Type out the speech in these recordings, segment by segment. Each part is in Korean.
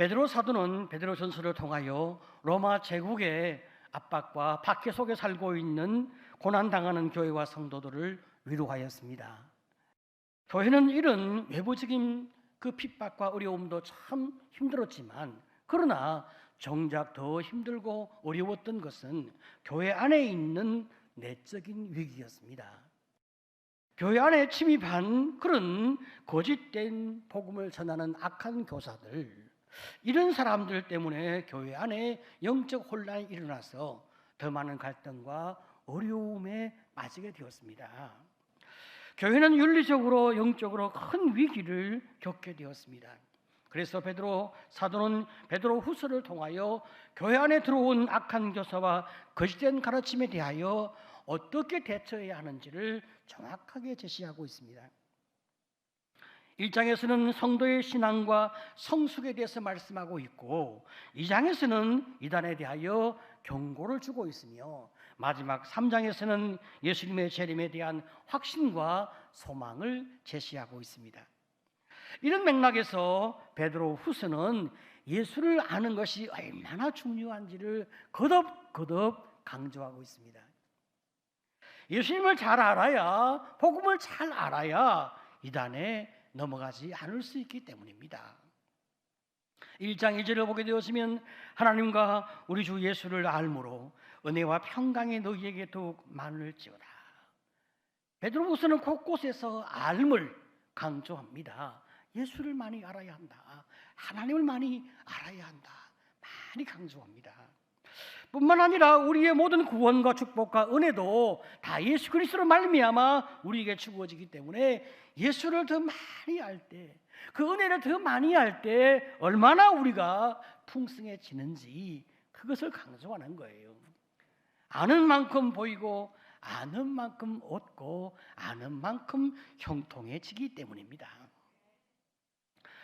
베드로 사도는 베드로전서를 통하여 로마 제국의 압박과 박해 속에 살고 있는 고난당하는 교회와 성도들을 위로하였습니다. 교회는 이런 외부적인 그 핍박과 어려움도 참 힘들었지만, 그러나 정작 더 힘들고 어려웠던 것은 교회 안에 있는 내적인 위기였습니다. 교회 안에 침입한 그런 거짓된 복음을 전하는 악한 교사들, 이런 사람들 때문에 교회 안에 영적 혼란이 일어나서 더 많은 갈등과 어려움에 빠지게 되었습니다. 교회는 윤리적으로 영적으로 큰 위기를 겪게 되었습니다. 그래서 베드로 사도는 베드로 후서를 통하여 교회 안에 들어온 악한 교사와 거짓된 가르침에 대하여 어떻게 대처해야 하는지를 정확하게 제시하고 있습니다. 1장에서는 성도의 신앙과 성숙에 대해서 말씀하고 있고, 2장에서는 이단에 대하여 경고를 주고 있으며, 마지막 3장에서는 예수님의 재림에 대한 확신과 소망을 제시하고 있습니다. 이런 맥락에서 베드로 후서는 예수를 아는 것이 얼마나 중요한지를 거듭 강조하고 있습니다. 예수님을 잘 알아야, 복음을 잘 알아야 이단에 넘어가지 않을 수 있기 때문입니다. 1장 2절을 보게 되었으면 하나님과 우리 주 예수를 알므로 은혜와 평강이 너희에게 더욱 많을지어다. 베드로후서는 곳곳에서 알을 강조합니다. 예수를 많이 알아야 한다. 하나님을 많이 알아야 한다. 많이 강조합니다. 뿐만 아니라 우리의 모든 구원과 축복과 은혜도 다 예수 그리스도로 말미암아 우리에게 주어지기 때문에 예수를 더 많이 알 때, 그 은혜를 더 많이 알 때 얼마나 우리가 풍성해지는지 그것을 강조하는 거예요. 아는 만큼 보이고 아는 만큼 얻고 아는 만큼 형통해지기 때문입니다.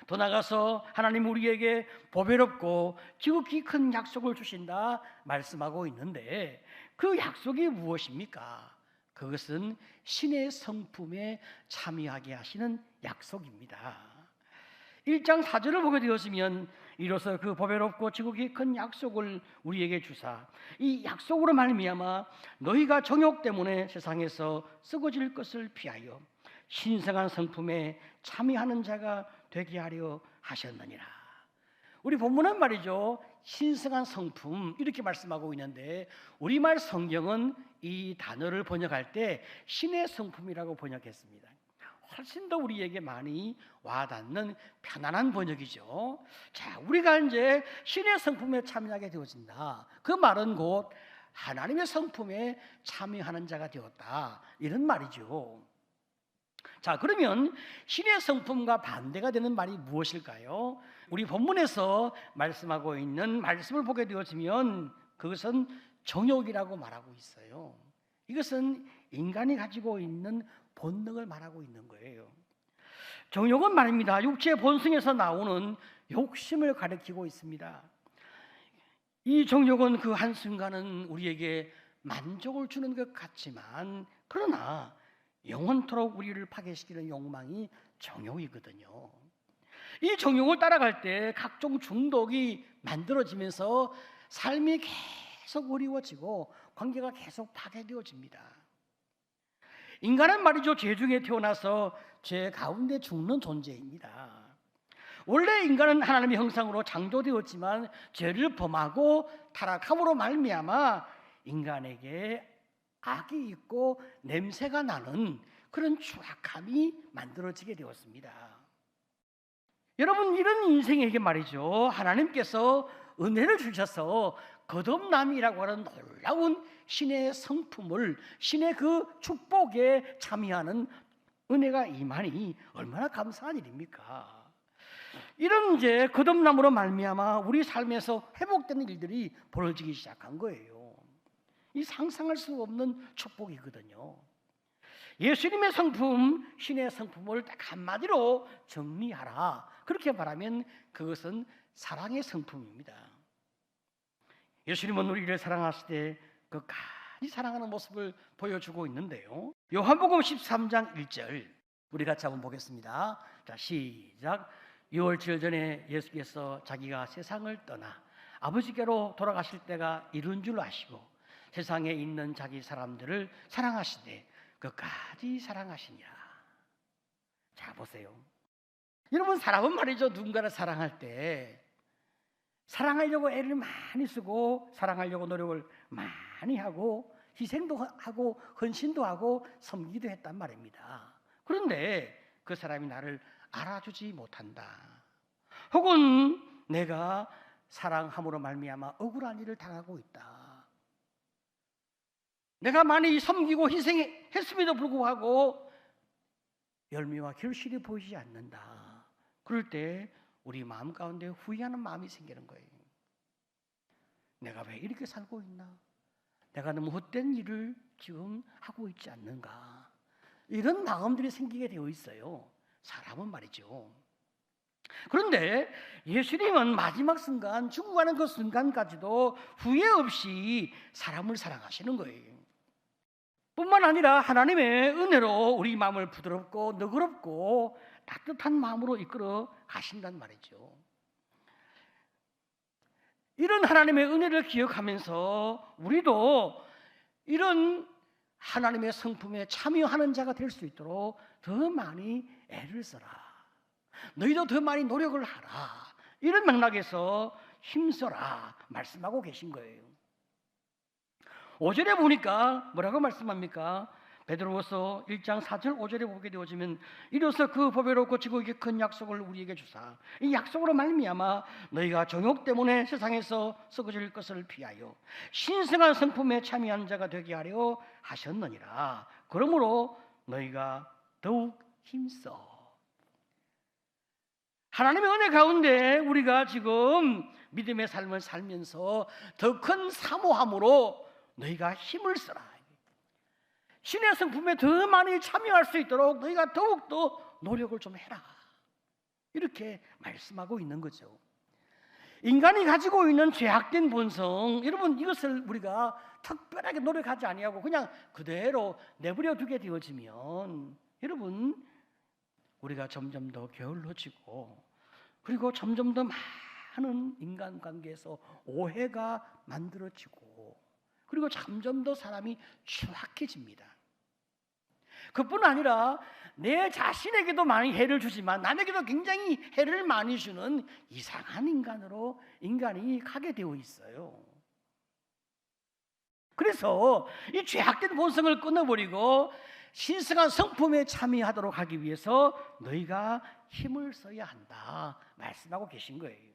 더 나아가서 하나님 우리에게 보배롭고 지극히 큰 약속을 주신다 말씀하고 있는데, 그 약속이 무엇입니까? 그것은 신의 성품에 참여하게 하시는 약속입니다. 1장 4절을 보게 되었으면 이로써 그 보배롭고 지극히 큰 약속을 우리에게 주사 이 약속으로 말미암아 너희가 정욕 때문에 세상에서 썩어질 것을 피하여 신성한 성품에 참여하는 자가 되게 하려 하셨느니라. 우리 본문은 말이죠, 신성한 성품 이렇게 말씀하고 있는데, 우리말 성경은 이 단어를 번역할 때 신의 성품이라고 번역했습니다. 훨씬 더 우리에게 많이 와닿는 편안한 번역이죠. 자, 우리가 이제 신의 성품에 참여하게 되어진다. 그 말은 곧 하나님의 성품에 참여하는 자가 되었다, 이런 말이죠. 자, 그러면 신의 성품과 반대가 되는 말이 무엇일까요? 우리 본문에서 말씀하고 있는 말씀을 보게 되어지면 그것은 정욕이라고 말하고 있어요. 이것은 인간이 가지고 있는 본능을 말하고 있는 거예요. 정욕은 말입니다, 육체의 본성에서 나오는 욕심을 가리키고 있습니다. 이 정욕은 그 한순간은 우리에게 만족을 주는 것 같지만, 그러나 영원토록 우리를 파괴시키는 욕망이 정욕이거든요. 이 정욕을 따라갈 때 각종 중독이 만들어지면서 삶이 계속 어려워지고 관계가 계속 파괴되어집니다. 인간은 말이죠, 죄 중에 태어나서 죄 가운데 죽는 존재입니다. 원래 인간은 하나님의 형상으로 창조되었지만 죄를 범하고 타락함으로 말미암아 인간에게 악이 있고 냄새가 나는 그런 추악함이 만들어지게 되었습니다. 여러분, 이런 인생에게 말이죠, 하나님께서 은혜를 주셔서 거듭남이라고 하는 놀라운 신의 성품을, 신의 그 축복에 참여하는 은혜가 임하니 얼마나 감사한 일입니까? 이런 이제 거듭남으로 말미암아 우리 삶에서 회복되는 일들이 벌어지기 시작한 거예요. 이 상상할 수 없는 축복이거든요. 예수님의 성품, 신의 성품을 딱 한마디로 정리하라, 그렇게 말하면 그것은 사랑의 성품입니다. 예수님은 우리를 사랑하실 때 끝까지 사랑하는 모습을 보여주고 있는데요, 요한복음 13장 1절 우리 같이 한번 보겠습니다. 자, 시작. 6월 전에 예수께서 자기가 세상을 떠나 아버지께로 돌아가실 때가 이른 줄 아시고 세상에 있는 자기 사람들을 사랑하시되 끝까지 사랑하시니라. 자, 보세요. 여러분, 사람은 말이죠, 누군가를 사랑할 때 사랑하려고 애를 많이 쓰고 사랑하려고 노력을 많이 하고 희생도 하고 헌신도 하고 섬기기도 했단 말입니다. 그런데 그 사람이 나를 알아주지 못한다, 혹은 내가 사랑함으로 말미암아 억울한 일을 당하고 있다, 내가 많이 섬기고 희생했음에도 불구하고 열매와 결실이 보이지 않는다. 그럴 때 우리 마음 가운데 후회하는 마음이 생기는 거예요. 내가 왜 이렇게 살고 있나? 내가 너무 헛된 일을 지금 하고 있지 않는가? 이런 마음들이 생기게 되어 있어요, 사람은 말이죠. 그런데 예수님은 마지막 순간, 죽어가는 그 순간까지도 후회 없이 사람을 사랑하시는 거예요. 뿐만 아니라 하나님의 은혜로 우리 마음을 부드럽고 너그럽고 따뜻한 마음으로 이끌어 가신단 말이죠. 이런 하나님의 은혜를 기억하면서 우리도 이런 하나님의 성품에 참여하는 자가 될 수 있도록 더 많이 애를 써라, 너희도 더 많이 노력을 하라, 이런 맥락에서 힘써라 말씀하고 계신 거예요. 5절에 보니까 뭐라고 말씀합니까? 베드로후서 1장 4절 5절에 보게 되어지면 이로써 그 보배로 고치고 이게 큰 약속을 우리에게 주사 이 약속으로 말미암아 너희가 정욕 때문에 세상에서 썩어질 것을 피하여 신성한 성품에 참여한 자가 되게 하려 하셨느니라. 그러므로 너희가 더욱 힘써. 하나님의 은혜 가운데 우리가 지금 믿음의 삶을 살면서 더 큰 사모함으로 너희가 힘을 써라. 신의 성품에 더 많이 참여할 수 있도록 너희가 더욱더 노력을 좀 해라. 이렇게 말씀하고 있는 거죠. 인간이 가지고 있는 죄악된 본성, 여러분, 이것을 우리가 특별하게 노력하지 아니하고 그냥 그대로 내버려 두게 되어지면 여러분, 우리가 점점 더 게을러지고 그리고 점점 더 많은 인간관계에서 오해가 만들어지고 그리고 점점 더 사람이 추악해집니다. 그뿐 아니라 내 자신에게도 많이 해를 주지만 남에게도 굉장히 해를 많이 주는 이상한 인간으로 인간이 가게 되어 있어요. 그래서 이 죄악된 본성을 끊어버리고 신성한 성품에 참여하도록 하기 위해서 너희가 힘을 써야 한다 말씀하고 계신 거예요.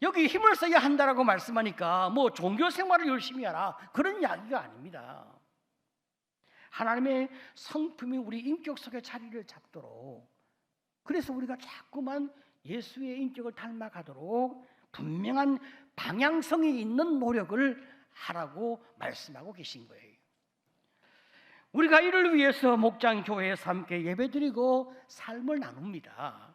여기 힘을 써야 한다라고 말씀하니까 뭐 종교 생활을 열심히 하라 그런 이야기가 아닙니다. 하나님의 성품이 우리 인격 속에 자리를 잡도록, 그래서 우리가 자꾸만 예수의 인격을 닮아가도록 분명한 방향성이 있는 노력을 하라고 말씀하고 계신 거예요. 우리가 이를 위해서 목장교회에서 함께 예배드리고 삶을 나눕니다.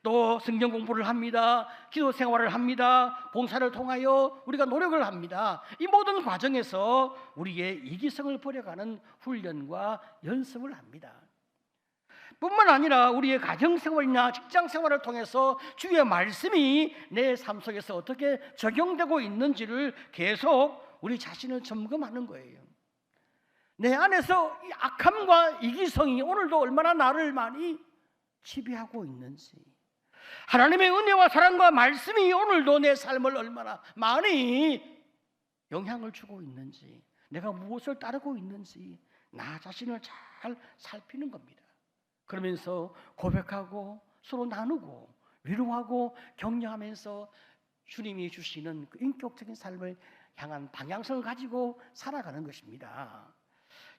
또 성경 공부를 합니다. 기도 생활을 합니다. 봉사를 통하여 우리가 노력을 합니다. 이 모든 과정에서 우리의 이기성을 버려가는 훈련과 연습을 합니다. 뿐만 아니라 우리의 가정생활이나 직장생활을 통해서 주의 말씀이 내 삶 속에서 어떻게 적용되고 있는지를 계속 우리 자신을 점검하는 거예요. 내 안에서 이 악함과 이기성이 오늘도 얼마나 나를 많이 지배하고 있는지, 하나님의 은혜와 사랑과 말씀이 오늘도 내 삶을 얼마나 많이 영향을 주고 있는지, 내가 무엇을 따르고 있는지 나 자신을 잘 살피는 겁니다. 그러면서 고백하고 서로 나누고 위로하고 격려하면서 주님이 주시는 그 인격적인 삶을 향한 방향성을 가지고 살아가는 것입니다.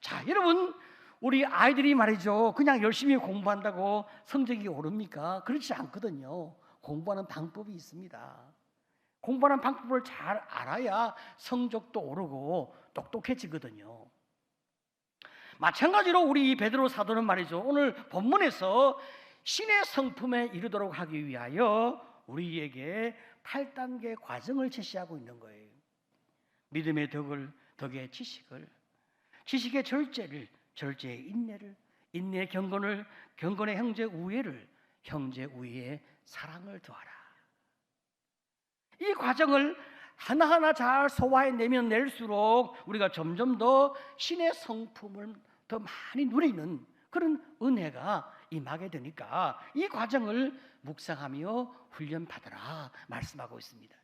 자, 여러분, 우리 아이들이 말이죠, 그냥 열심히 공부한다고 성적이 오릅니까? 그렇지 않거든요. 공부하는 방법이 있습니다. 공부하는 방법을 잘 알아야 성적도 오르고 똑똑해지거든요. 마찬가지로 우리 베드로 사도는 말이죠, 오늘 본문에서 신의 성품에 이르도록 하기 위하여 우리에게 8단계 과정을 제시하고 있는 거예요. 믿음의 덕의 지식을, 지식의 절제를, 절제의 인내를, 인내의 경건을, 경건의 형제 우애를, 형제 우애의 사랑을 더하라. 이 과정을 하나하나 잘 소화해내면 낼수록 우리가 점점 더 신의 성품을 더 많이 누리는 그런 은혜가 임하게 되니까 이 과정을 묵상하며 훈련받으라 말씀하고 있습니다.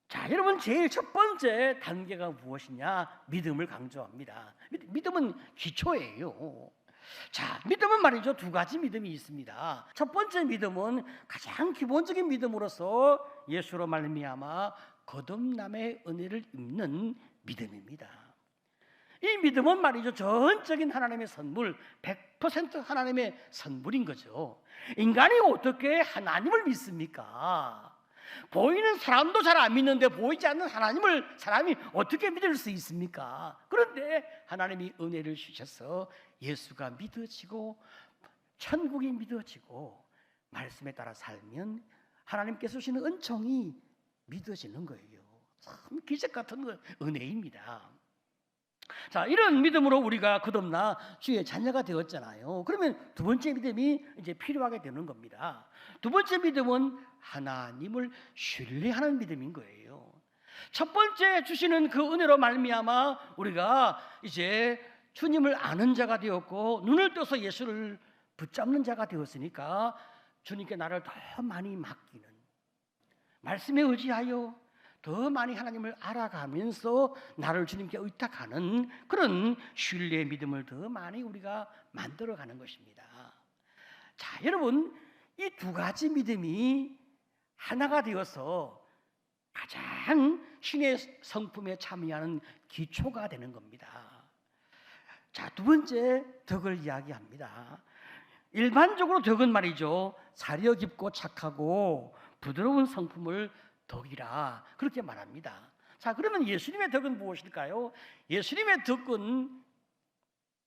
자, 여러분, 제일 첫 번째 단계가 무엇이냐? 믿음을 강조합니다. 믿음은 기초예요. 자, 믿음은 말이죠, 두 가지 믿음이 있습니다. 첫 번째 믿음은 가장 기본적인 믿음으로서 예수로 말미암아 거듭남의 은혜를 입는 믿음입니다. 이 믿음은 말이죠, 전적인 하나님의 선물, 100% 하나님의 선물인 거죠. 인간이 어떻게 하나님을 믿습니까? 보이는 사람도 잘 안 믿는데 보이지 않는 하나님을 사람이 어떻게 믿을 수 있습니까? 그런데 하나님이 은혜를 주셔서 예수가 믿어지고 천국이 믿어지고 말씀에 따라 살면 하나님께서 주시는 은총이 믿어지는 거예요. 참 기적 같은 은혜입니다. 자, 이런 믿음으로 우리가 거듭나 주의 자녀가 되었잖아요. 그러면 두 번째 믿음이 이제 필요하게 되는 겁니다. 두 번째 믿음은 하나님을 신뢰하는 믿음인 거예요. 첫 번째 주시는 그 은혜로 말미암아 우리가 이제 주님을 아는 자가 되었고 눈을 떠서 예수를 붙잡는 자가 되었으니까 주님께 나를 더 많이 맡기는, 말씀에 의지하여 더 많이 하나님을 알아가면서 나를 주님께 의탁하는 그런 신뢰의 믿음을 더 많이 우리가 만들어가는 것입니다. 자, 여러분, 이 두 가지 믿음이 하나가 되어서 가장 신의 성품에 참여하는 기초가 되는 겁니다. 자, 두 번째 덕을 이야기합니다. 일반적으로 덕은 말이죠, 사려 깊고 착하고 부드러운 성품을 덕이라 그렇게 말합니다. 자, 그러면 예수님의 덕은 무엇일까요? 예수님의 덕은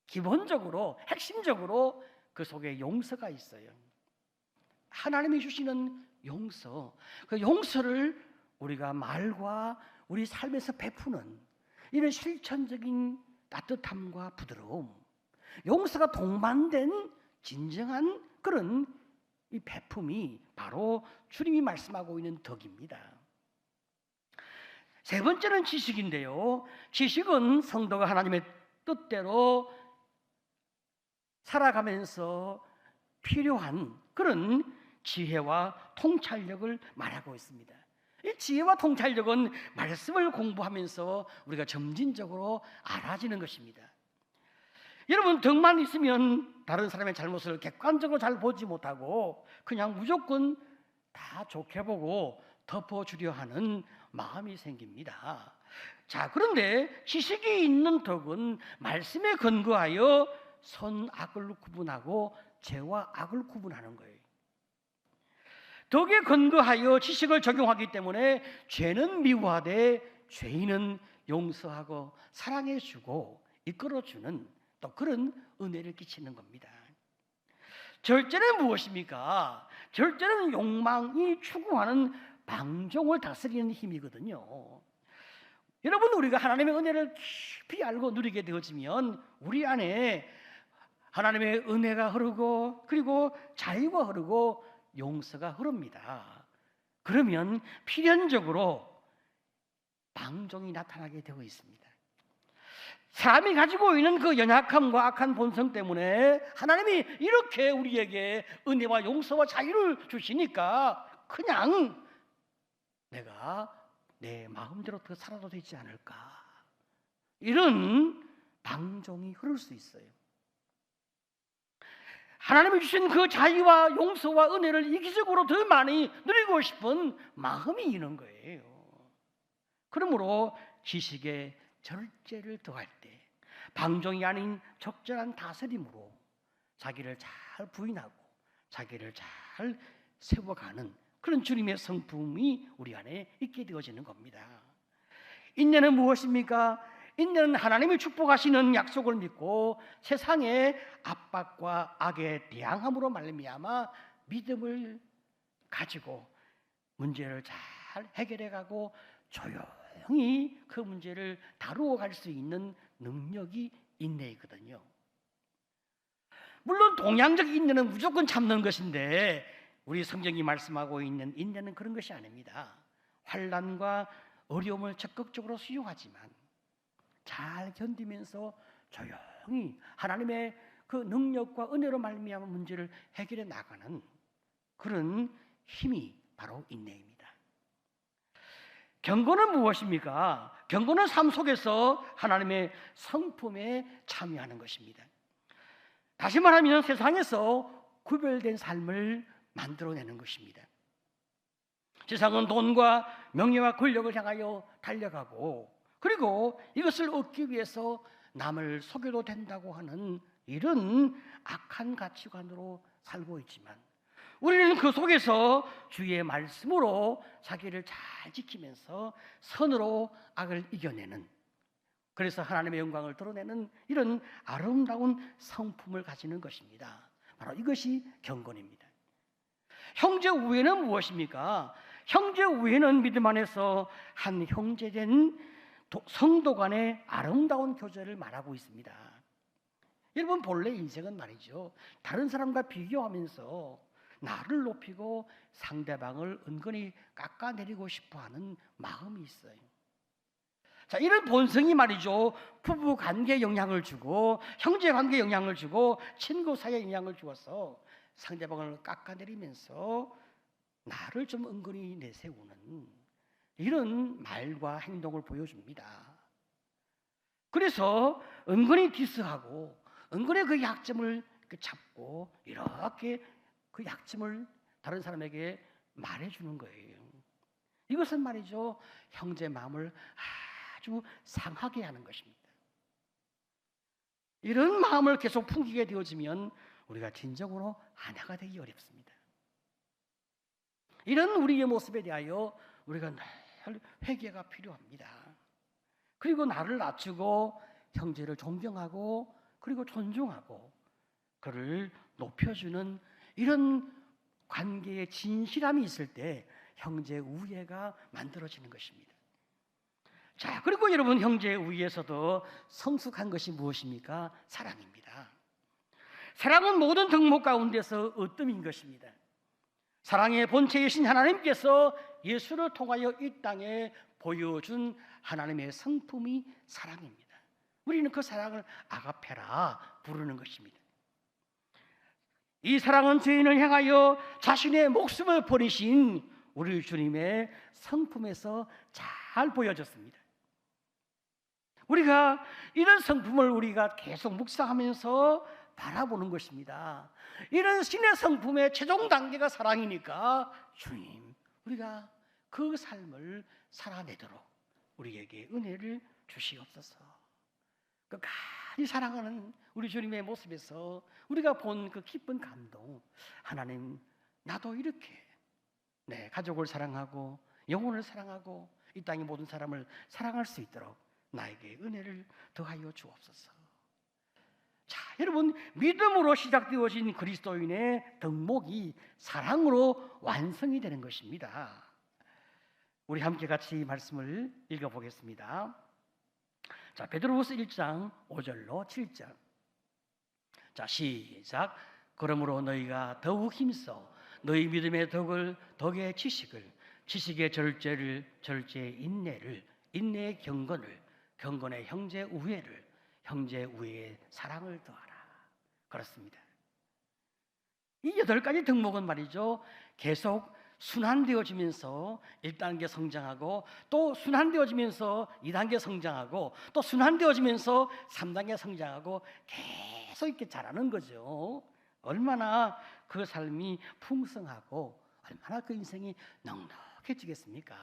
기본적으로 핵심적으로 그 속에 용서가 있어요. 하나님이 주시는 용서, 그 용서를 우리가 말과 우리 삶에서 베푸는 이런 실천적인 따뜻함과 부드러움, 용서가 동반된 진정한 그런 이 베품이 바로 주님이 말씀하고 있는 덕입니다. 세 번째는 지식인데요, 지식은 성도가 하나님의 뜻대로 살아가면서 필요한 그런 지혜와 통찰력을 말하고 있습니다. 이 지혜와 통찰력은 말씀을 공부하면서 우리가 점진적으로 알아지는 것입니다. 여러분, 덕만 있으면 다른 사람의 잘못을 객관적으로 잘 보지 못하고 그냥 무조건 다 좋게 보고 덮어주려 하는 마음이 생깁니다. 자, 그런데 지식이 있는 덕은 말씀에 근거하여 선악을 구분하고 죄와 악을 구분하는 거예요. 덕에 근거하여 지식을 적용하기 때문에 죄는 미워하되 죄인은 용서하고 사랑해주고 이끌어주는 또 그런 은혜를 끼치는 겁니다. 절제는 무엇입니까? 절제는 욕망이 추구하는 방종을 다스리는 힘이거든요. 여러분, 우리가 하나님의 은혜를 깊이 알고 누리게 되어지면 우리 안에 하나님의 은혜가 흐르고 그리고 자유가 흐르고 용서가 흐릅니다. 그러면 필연적으로 방종이 나타나게 되어 있습니다. 사람이 가지고 있는 그 연약함과 악한 본성 때문에 하나님이 이렇게 우리에게 은혜와 용서와 자유를 주시니까 그냥 내가 내 마음대로 더 살아도 되지 않을까, 이런 방종이 흐를 수 있어요. 하나님이 주신 그 자유와 용서와 은혜를 이기적으로 더 많이 누리고 싶은 마음이 있는 거예요. 그러므로 지식의 절제를 더할 때 방종이 아닌 적절한 다스림으로 자기를 잘 부인하고 자기를 잘 세워가는 그런 주님의 성품이 우리 안에 있게 되어지는 겁니다. 인내는 무엇입니까? 인내는 하나님이 축복하시는 약속을 믿고 세상의 압박과 악에 대항함으로 말미암아 믿음을 가지고 문제를 잘 해결해가고 조용히 그 문제를 다루어 갈 수 있는 능력이 인내이거든요. 물론 동양적 인내는 무조건 참는 것인데 우리 성경이 말씀하고 있는 인내는 그런 것이 아닙니다. 환난과 어려움을 적극적으로 수용하지만 잘 견디면서 조용히 하나님의 그 능력과 은혜로 말미암아 문제를 해결해 나가는 그런 힘이 바로 인내입니다. 경고는 무엇입니까? 경고는 삶 속에서 하나님의 성품에 참여하는 것입니다. 다시 말하면 세상에서 구별된 삶을 만들어내는 것입니다. 세상은 돈과 명예와 권력을 향하여 달려가고, 그리고 이것을 얻기 위해서 남을 속여도 된다고 하는 이런 악한 가치관으로 살고 있지만, 우리는 그 속에서 주의 말씀으로 자기를 잘 지키면서 선으로 악을 이겨내는, 그래서 하나님의 영광을 드러내는 이런 아름다운 성품을 가지는 것입니다. 바로 이것이 경건입니다. 형제 우애는 무엇입니까? 형제 우애는 믿음 안에서 한 형제된 성도 간의 아름다운 교제를 말하고 있습니다. 여러분, 본래 인생은 말이죠, 다른 사람과 비교하면서 나를 높이고 상대방을 은근히 깎아내리고 싶어하는 마음이 있어요. 자, 이런 본성이 말이죠, 부부 관계에 영향을 주고 형제 관계에 영향을 주고 친구 사이에 영향을 주어서 상대방을 깎아내리면서 나를 좀 은근히 내세우는 이런 말과 행동을 보여줍니다. 그래서 은근히 디스하고 은근히 그 약점을 잡고 이렇게 그 약점을 다른 사람에게 말해주는 거예요. 이것은 말이죠, 형제 마음을 아주 상하게 하는 것입니다. 이런 마음을 계속 풍기게 되어지면 우리가 진정으로 하나가 되기 어렵습니다. 이런 우리의 모습에 대하여 우리가 늘 회개가 필요합니다. 그리고 나를 낮추고 형제를 존경하고 그리고 존중하고 그를 높여주는 이런 관계의 진실함이 있을 때 형제 우애가 만들어지는 것입니다. 자, 그리고 여러분, 형제 우애에서도 성숙한 것이 무엇입니까? 사랑입니다. 사랑은 모든 덕목 가운데서 으뜸인 것입니다. 사랑의 본체이신 하나님께서 예수를 통하여 이 땅에 보여준 하나님의 성품이 사랑입니다. 우리는 그 사랑을 아가페라 부르는 것입니다. 이 사랑은 죄인을 향하여 자신의 목숨을 버리신 우리 주님의 성품에서 잘 보여졌습니다. 우리가 이런 성품을 우리가 계속 묵상하면서 바라보는 것입니다. 이런 신의 성품의 최종 단계가 사랑이니까 주님, 우리가 그 삶을 살아내도록 우리에게 은혜를 주시옵소서. 끝까지 사랑하는 우리 주님의 모습에서 우리가 본 그 기쁜 감동, 하나님, 나도 이렇게 내 가족을 사랑하고 영혼을 사랑하고 이 땅의 모든 사람을 사랑할 수 있도록 나에게 은혜를 더하여 주옵소서. 자, 여러분, 믿음으로 시작되어진 그리스도인의 덕목이 사랑으로 완성이 되는 것입니다. 우리 함께 같이 말씀을 읽어보겠습니다. 자, 베드로후서 1장 5절로 7절. 자, 시작. 그러므로 너희가 더욱 힘써 너희 믿음의 덕의 지식을, 지식의 절제를, 절제의 인내를, 인내의 경건을, 경건의 형제 우애를, 형제 우애의 사랑을 더하라. 그렇습니다. 이 8가지 덕목은 말이죠, 계속 순환되어지면서 1단계 성장하고 또 순환되어지면서 2단계 성장하고 또 순환되어지면서 3단계 성장하고 계속 이렇게 자라는 거죠. 얼마나 그 삶이 풍성하고 얼마나 그 인생이 넉넉해지겠습니까?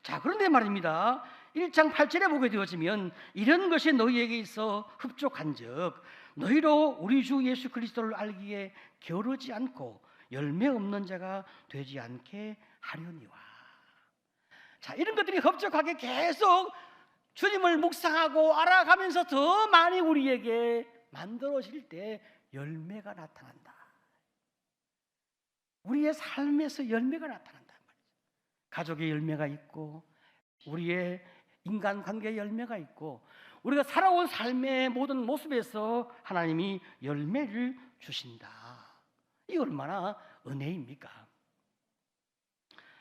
자, 그런데 말입니다, 1장 8절에 보게 되어지면 이런 것이 너희에게 있어 흡족한즉 너희로 우리 주 예수 그리스도를 알기에 게으르지 않고 열매 없는 자가 되지 않게 하려니와. 자, 이런 것들이 흡족하게 계속 주님을 묵상하고 알아가면서 더 많이 우리에게 만들어질 때 열매가 나타난다. 우리의 삶에서 열매가 나타난단 말이죠. 가족의 열매가 있고 우리의 인간관계의 열매가 있고 우리가 살아온 삶의 모든 모습에서 하나님이 열매를 주신다. 이 얼마나 은혜입니까?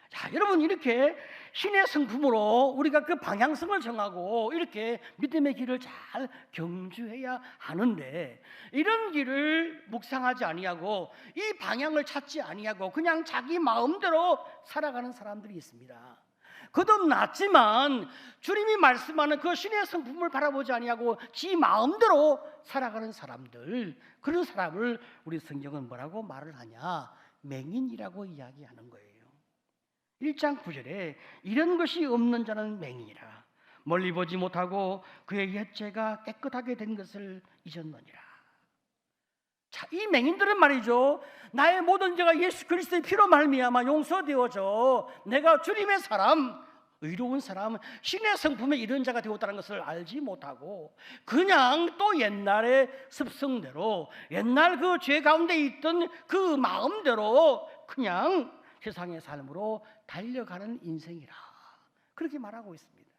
자, 여러분, 이렇게 신의 성품으로 우리가 그 방향성을 정하고 이렇게 믿음의 길을 잘 경주해야 하는데, 이런 길을 묵상하지 아니하고 이 방향을 찾지 아니하고 그냥 자기 마음대로 살아가는 사람들이 있습니다. 거듭났지만 주님이 말씀하는 그 신의 성품을 바라보지 아니하고 지 마음대로 살아가는 사람들, 그런 사람을 우리 성경은 뭐라고 말을 하냐? 맹인이라고 이야기하는 거예요. 1장 9절에 이런 것이 없는 자는 맹인이라, 멀리 보지 못하고 그의 옛죄가 깨끗하게 된 것을 잊었느니라. 자, 이 맹인들은 말이죠, 나의 모든 죄가 예수 그리스도의 피로 말미암아 용서되어져 내가 주님의 사람, 의로운 사람, 신의 성품에 이른 자가 되었다는 것을 알지 못하고 그냥 또 옛날의 습성대로, 옛날 그 죄 가운데 있던 그 마음대로 그냥 세상의 삶으로 달려가는 인생이라, 그렇게 말하고 있습니다.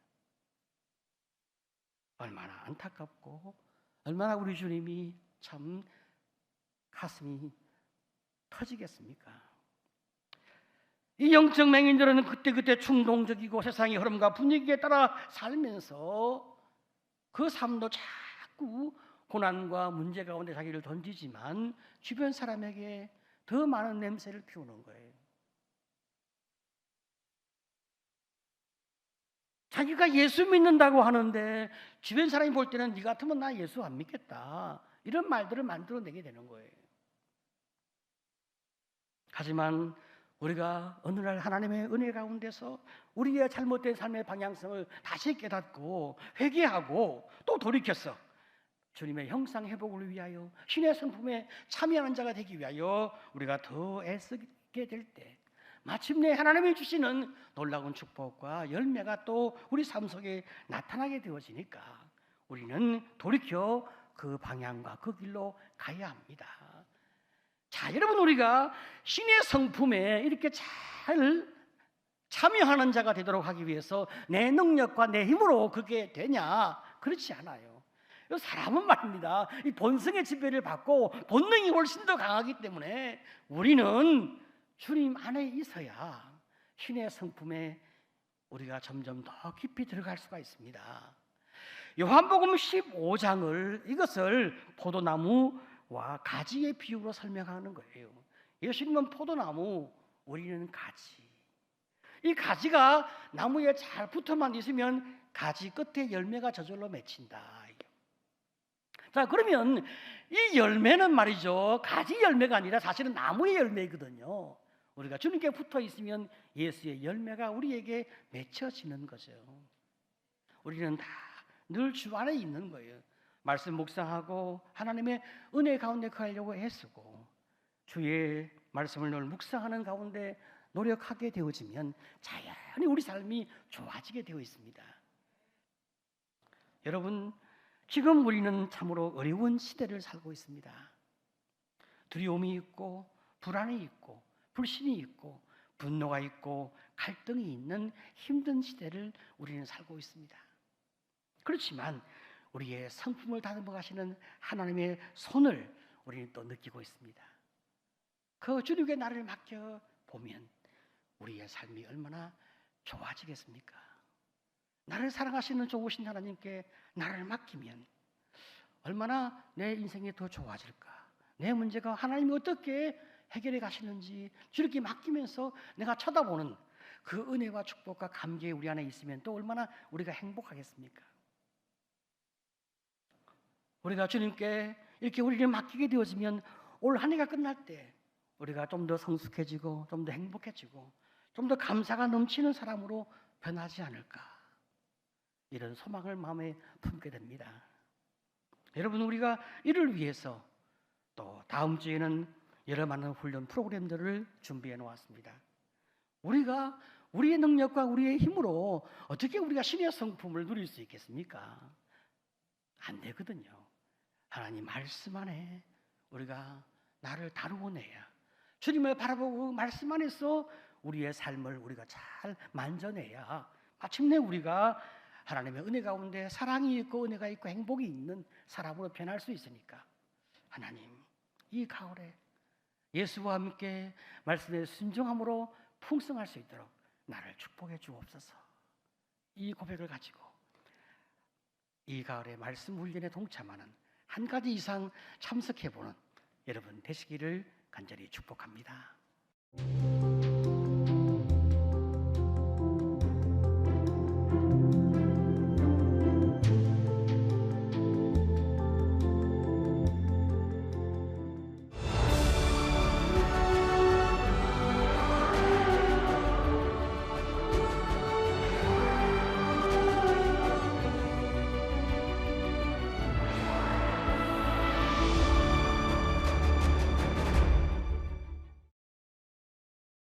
얼마나 안타깝고 얼마나 우리 주님이 참 가슴이 터지겠습니까? 이 영적 맹인들은 그때그때 충동적이고 세상의 흐름과 분위기에 따라 살면서 그 삶도 자꾸 고난과 문제 가운데 자기를 던지지만 주변 사람에게 더 많은 냄새를 피우는 거예요. 자기가 예수 믿는다고 하는데 주변 사람이 볼 때는 네 같으면 나 예수 안 믿겠다, 이런 말들을 만들어내게 되는 거예요. 하지만 우리가 어느 날 하나님의 은혜 가운데서 우리의 잘못된 삶의 방향성을 다시 깨닫고 회개하고 또 돌이켰어 주님의 형상 회복을 위하여 신의 성품에 참여하는 자가 되기 위하여 우리가 더 애쓰게 될 때, 마침내 하나님이 주시는 놀라운 축복과 열매가 또 우리 삶 속에 나타나게 되어지니까 우리는 돌이켜 그 방향과 그 길로 가야 합니다. 자, 여러분, 우리가 신의 성품에 이렇게 잘 참여하는 자가 되도록 하기 위해서 내 능력과 내 힘으로 그게 되냐? 그렇지 않아요. 사람은 말입니다, 이 본성의 지배를 받고 본능이 훨씬 더 강하기 때문에 우리는 주님 안에 있어야 신의 성품에 우리가 점점 더 깊이 들어갈 수가 있습니다. 요한복음 15장을 이것을 포도나무와 가지의 비유로 설명하는 거예요. 예수님은 포도나무, 우리는 가지. 이 가지가 나무에 잘 붙어만 있으면 가지 끝에 열매가 저절로 맺힌다. 자, 그러면 이 열매는 말이죠, 가지 열매가 아니라 사실은 나무의 열매거든요. 우리가 주님께 붙어 있으면 예수의 열매가 우리에게 맺혀지는 거죠. 우리는 다 늘 주 안에 있는 거예요. 말씀 묵상하고 하나님의 은혜 가운데 거하려고 애쓰고 주의 말씀을 늘 묵상하는 가운데 노력하게 되어지면 자연히 우리 삶이 좋아지게 되어 있습니다. 여러분, 지금 우리는 참으로 어려운 시대를 살고 있습니다. 두려움이 있고 불안이 있고 불신이 있고 분노가 있고 갈등이 있는 힘든 시대를 우리는 살고 있습니다. 그렇지만 우리의 성품을 다듬어 가시는 하나님의 손을 우리는 또 느끼고 있습니다. 그 주님께 나를 맡겨 보면 우리의 삶이 얼마나 좋아지겠습니까? 나를 사랑하시는 좋으신 하나님께 나를 맡기면 얼마나 내 인생이 더 좋아질까? 내 문제가 하나님이 어떻게 해결해 가시는지 주님께 맡기면서 내가 쳐다보는 그 은혜와 축복과 감격이 우리 안에 있으면 또 얼마나 우리가 행복하겠습니까? 우리가 주님께 이렇게 우리를 맡기게 되어지면 올 한 해가 끝날 때 우리가 좀 더 성숙해지고 좀 더 행복해지고 좀 더 감사가 넘치는 사람으로 변하지 않을까, 이런 소망을 마음에 품게 됩니다. 여러분, 우리가 이를 위해서 또 다음 주에는 여러 많은 훈련 프로그램들을 준비해 놓았습니다. 우리가 우리의 능력과 우리의 힘으로 어떻게 우리가 신의 성품을 누릴 수 있겠습니까? 안 되거든요. 하나님 말씀 안에 우리가 나를 다루어내야, 주님을 바라보고 말씀 안에서 우리의 삶을 우리가 잘 만져내야 마침내 우리가 하나님의 은혜 가운데 사랑이 있고 은혜가 있고 행복이 있는 사람으로 변할 수 있으니까, 하나님 이 가을에 예수와 함께 말씀에 순종함으로 풍성할 수 있도록 나를 축복해 주옵소서. 이 고백을 가지고 이 가을에 말씀 훈련에 동참하는 한 가지 이상 참석해보는 여러분 되시기를 간절히 축복합니다.